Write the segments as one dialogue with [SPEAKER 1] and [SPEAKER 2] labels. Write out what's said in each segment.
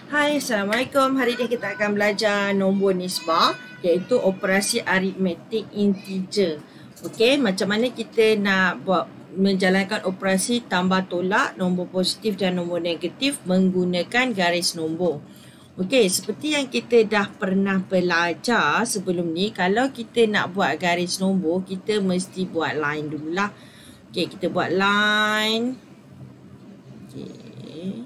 [SPEAKER 1] Hai, Assalamualaikum. Hari ini kita akan belajar nombor nisbah, iaitu operasi aritmetik integer. Okey, macam mana kita nak menjalankan operasi tambah tolak nombor positif dan nombor negatif menggunakan garis nombor. Okey, seperti yang kita dah pernah belajar sebelum ni, kalau kita nak buat garis nombor, kita mesti buat line dululah. Okey, kita buat line. Okey.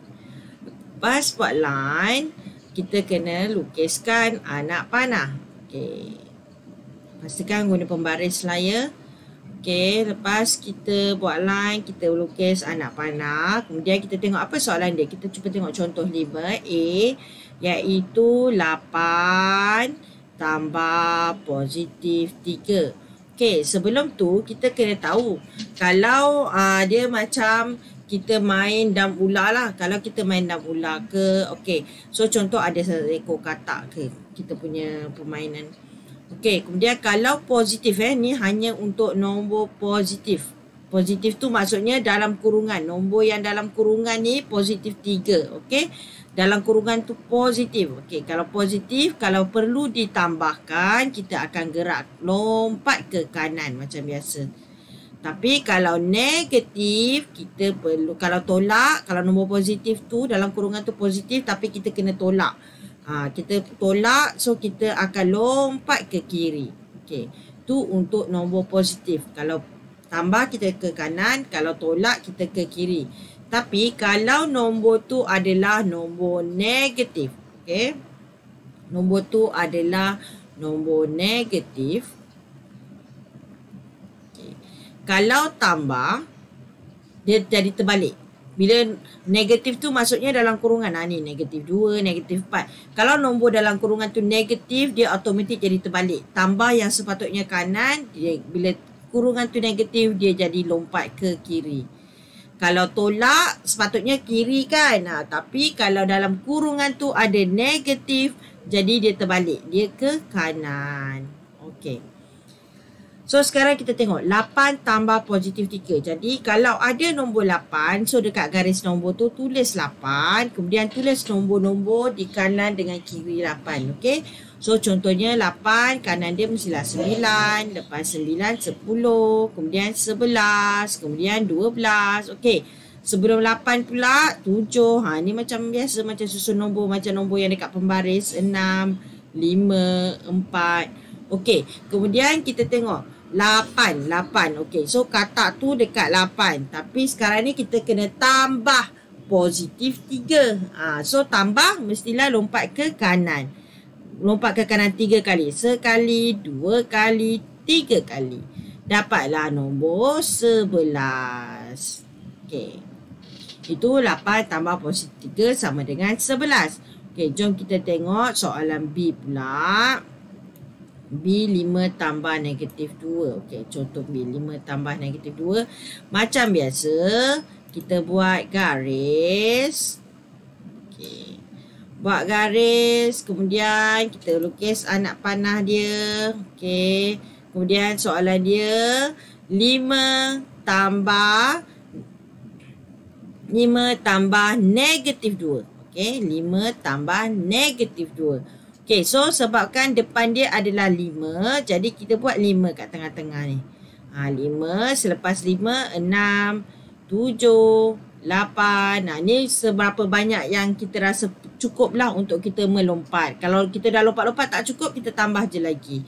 [SPEAKER 1] Lepas buat line, kita kena lukiskan anak panah. Okey. Pastikan guna pembaris layar. Okey, lepas kita buat line, kita lukis anak panah. Kemudian kita tengok apa soalan dia. Kita cuba tengok contoh 5A, iaitu 8 tambah positif 3. Okey, sebelum tu kita kena tahu kalau dia macam kita main dam ular lah. Kalau kita main dam ular ke, okey. So contoh ada seekor katak ke kita punya permainan. Okey, kemudian kalau positif ni hanya untuk nombor positif. Positif tu maksudnya dalam kurungan. Nombor yang dalam kurungan ni positif 3. Okey. Dalam kurungan tu positif. Okey, kalau positif, kalau perlu ditambahkan, kita akan gerak lompat ke kanan macam biasa. Tapi kalau negatif, kita perlu, kalau tolak, kalau nombor positif tu dalam kurungan tu positif tapi kita kena tolak. Kita tolak, so kita akan lompat ke kiri. Okey, tu untuk nombor positif. Kalau tambah kita ke kanan, kalau tolak kita ke kiri. Tapi kalau nombor tu adalah nombor negatif, okey. Nombor tu adalah nombor negatif. Kalau tambah, dia jadi terbalik. Bila negatif tu maksudnya dalam kurungan. Ni negatif 2, negatif 4. Kalau nombor dalam kurungan tu negatif, dia automatik jadi terbalik. Tambah yang sepatutnya kanan, bila kurungan tu negatif, dia jadi lompat ke kiri. Kalau tolak, sepatutnya kiri kan. Tapi kalau dalam kurungan tu ada negatif, jadi dia terbalik. Dia ke kanan. Okey. So sekarang kita tengok 8 tambah positif 3. Jadi kalau ada nombor 8, so dekat garis nombor tu tulis 8. Kemudian tulis nombor-nombor di kanan dengan kiri 8. Okey. So contohnya 8, kanan dia mestilah 9. Lepas 9, 10. Kemudian 11. Kemudian 12. Okey. Sebelum 8 pula 7. Ni macam biasa, macam susun nombor. Macam nombor yang dekat pembaris 6, 5, 4. Okey. Kemudian kita tengok 8. Okey, so katak tu dekat 8. Tapi sekarang ni kita kena tambah positif 3. So tambah mestilah lompat ke kanan. Lompat ke kanan 3 kali. Sekali, 2 kali, 3 kali. Dapatlah nombor 11. Okey. Itu 8 tambah positif 3 sama dengan 11. Okey, jom kita tengok soalan B pula. B 5 tambah negatif 2. Okey, contoh B 5 tambah negatif 2. Macam biasa, kita buat garis. Okey. Buat garis, kemudian kita lukis anak panah dia. Okey. Kemudian soalan dia 5 tambah negatif 2. Okey, 5 tambah negatif 2. Okay, so sebabkan depan dia adalah 5, jadi kita buat 5 kat tengah-tengah ni. 5, selepas 5, 6, 7, 8. Ni seberapa banyak yang kita rasa cukup lah untuk kita melompat. Kalau kita dah lompat-lompat tak cukup, kita tambah je lagi.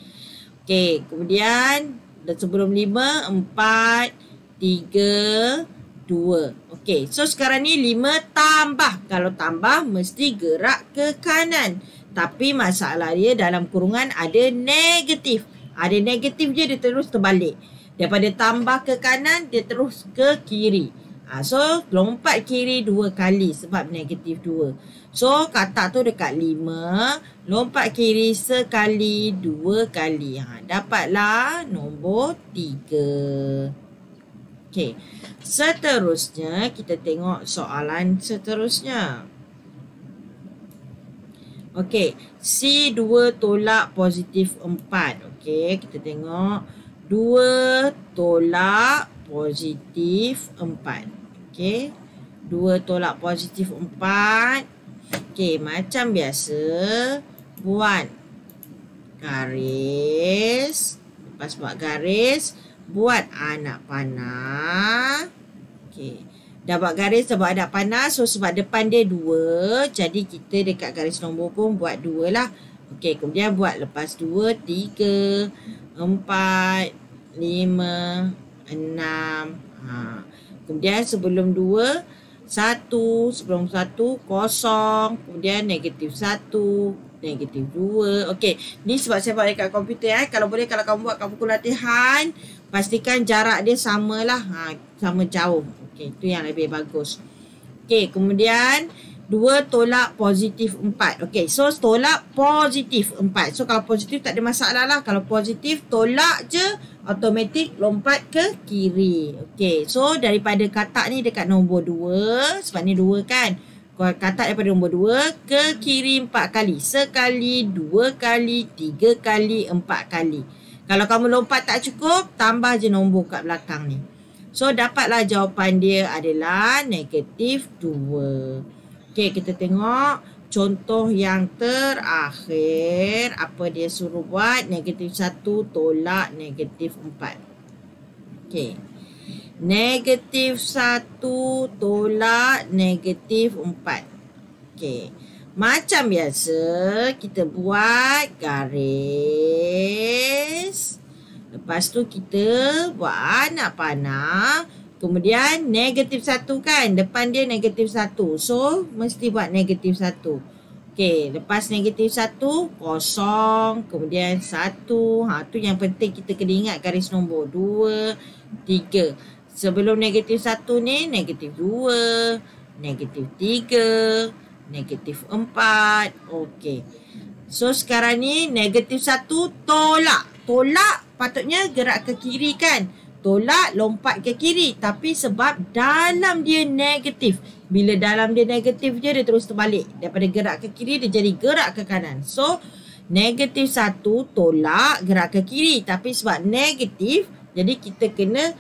[SPEAKER 1] Okay, kemudian sebelum 5, 4, 3, 2. Okay, so sekarang ni 5 tambah. Kalau tambah, mesti gerak ke kanan. Tapi masalah dia dalam kurungan ada negatif. Ada negatif je, dia terus terbalik. Daripada tambah ke kanan, dia terus ke kiri. So lompat kiri 2 kali sebab negatif 2. So katak tu dekat 5. Lompat kiri sekali, 2 kali. Dapatlah nombor 3. Okay. Seterusnya kita tengok soalan seterusnya. Okey, C2 tolak positif 4. Okey, kita tengok 2 tolak positif 4. Okey, 2 tolak positif 4. Okey, macam biasa buat garis. Lepas buat garis, buat anak panah. Okey. Dah buat garis, dah buat anak panah. So sebab depan dia 2, jadi kita dekat garis nombor pun buat 2 lah. Okey, kemudian buat lepas 2, 3, 4, 5, 6. Kemudian sebelum 2, 1, sebelum 1, kosong. Kemudian negatif 1, negatif 2. Okey, ni sebab saya buat dekat komputer. Kalau boleh, kalau kamu buat kat buku latihan, pastikan jarak dia samalah. Sama jauh. Okey, itu yang lebih bagus. Okey, kemudian 2 tolak positif 4. Okey, so tolak positif 4. So kalau positif tak ada masalah lah. Kalau positif tolak je, automatik lompat ke kiri. Okey, so daripada katak ni dekat nombor 2. Sebab ni 2 kan. Katak daripada nombor 2 ke kiri 4 kali. Sekali, 2 kali, 3 kali, 4 kali. Kalau kamu lompat tak cukup, tambah je nombor kat belakang ni. So dapatlah jawapan dia adalah negatif 2. Okey, kita tengok contoh yang terakhir. Apa dia suruh buat? Negatif 1 tolak negatif 4. Okey. Negatif 1 tolak negatif 4. Okey. Macam biasa, kita buat garis. Lepas tu kita buat anak panah. Kemudian negatif 1 kan. Depan dia negatif 1. So, mesti buat negatif 1. Okey, lepas negatif 1, kosong. Kemudian 1. Tu yang penting kita kena ingat garis nombor. 2, 3. Sebelum negatif 1 ni, negatif 2. Negatif 3. Negatif 4. Okey. So, sekarang ni negatif 1 tolak. Tolak patutnya gerak ke kiri kan. Tolak lompat ke kiri. Tapi sebab dalam dia negatif. Bila dalam dia negatif je, dia terus terbalik. Daripada gerak ke kiri, dia jadi gerak ke kanan. So, negatif 1 tolak gerak ke kiri. Tapi sebab negatif, jadi kita kena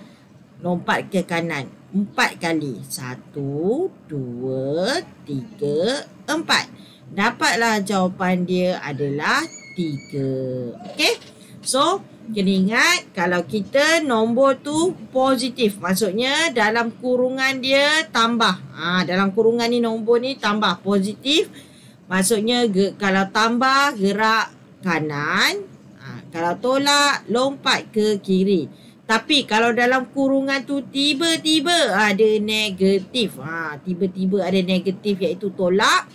[SPEAKER 1] lompat ke kanan. 4 kali. 1, 2, 3, 4. Dapatlah jawapan dia adalah 3. Okey. So, kena ingat kalau kita nombor tu positif. Maksudnya dalam kurungan dia tambah. Dalam kurungan ni nombor ni tambah positif. Maksudnya kalau tambah gerak kanan. Kalau tolak lompat ke kiri. Tapi kalau dalam kurungan tu tiba-tiba ada negatif. Tiba-tiba ada negatif iaitu tolak.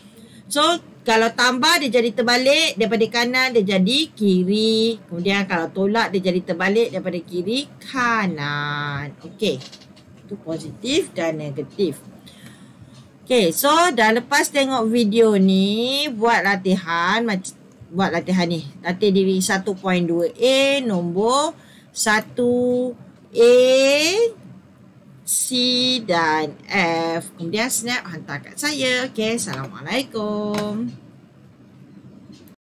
[SPEAKER 1] So, kalau tambah dia jadi terbalik. Daripada kanan dia jadi kiri. Kemudian kalau tolak dia jadi terbalik daripada kiri kanan. Okey. Itu positif dan negatif. Okey. So, dah lepas tengok video ni. Buat latihan. Buat latihan ni. Latih diri 1.2a nombor 1A, C dan F. Kemudian snap hantar kat saya. Okey, Assalamualaikum.